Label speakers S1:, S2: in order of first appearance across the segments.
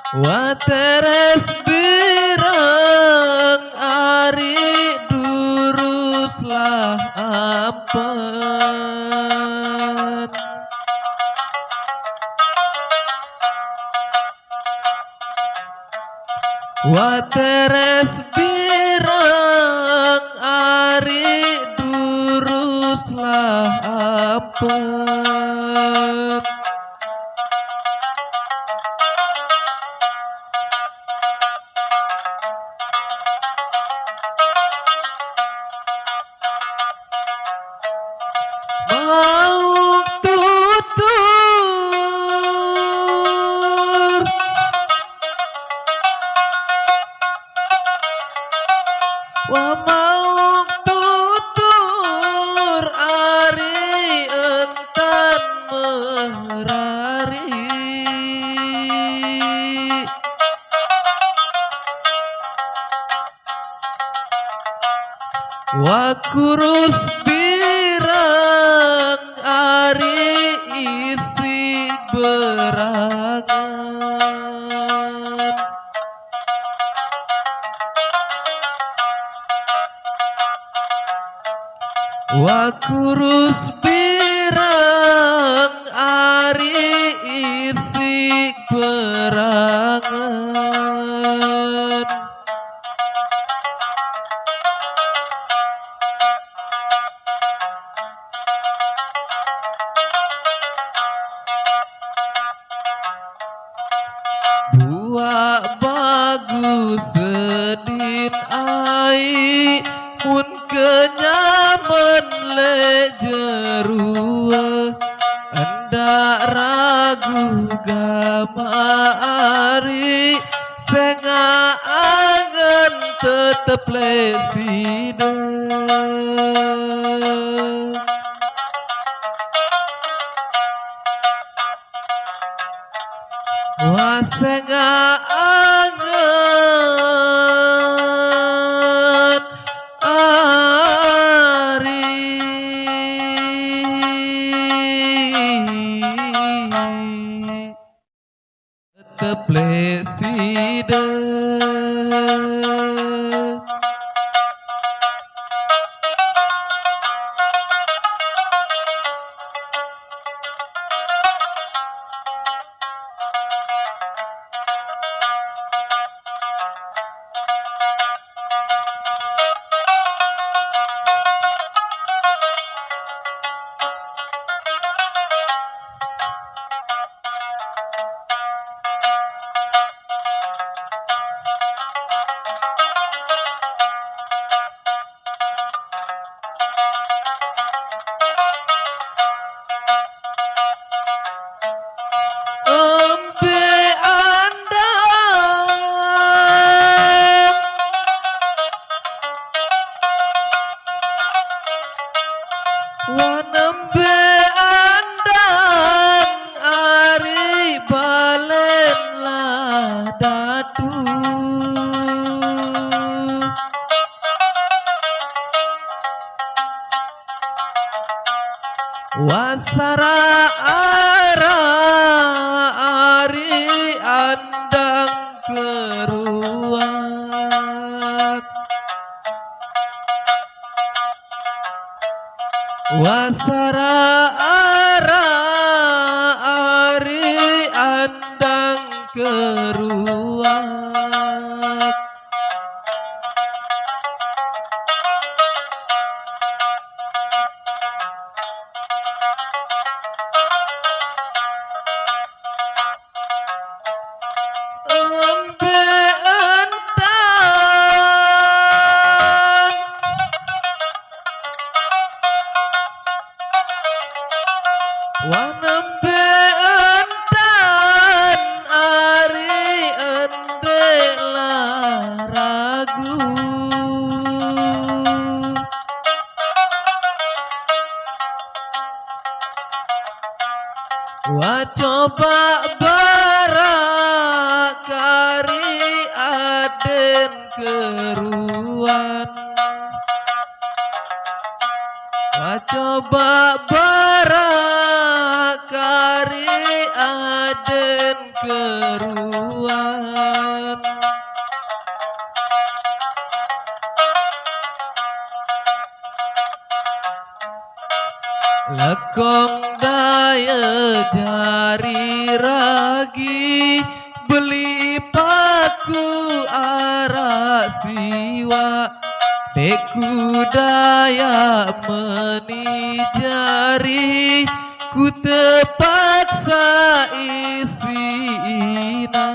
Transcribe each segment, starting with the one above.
S1: Wa teres birang ari duruslah ampen. Wa teres birang ari duruslah ampen. Mau tutur wa mau tutur ari entan merari wa kurus birang ari isi berangan. Wa kurus birang ari isi berangan. Buah bagus sedin ai mun kenyaman le jerua hendak ragu gamari senga angen tetep leside. Wa senga angen ari tetep leside. Wa nembe andang ari balen ladatu wasara ara ari andang keruan. Wasara ara ari andang keruan. Embe entan wa nembe entan ari ende ragu wa coba barakari aden keruan wa coba kari aden keruan lekong daya jari ragi beli paku arah siwa beku daya meni jari ku terpaksa isi ina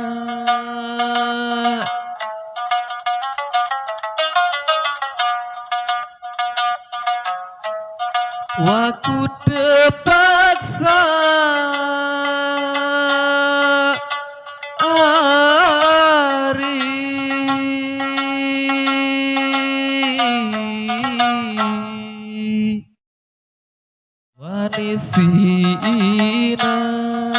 S1: waku terpaksa ari wanisi ina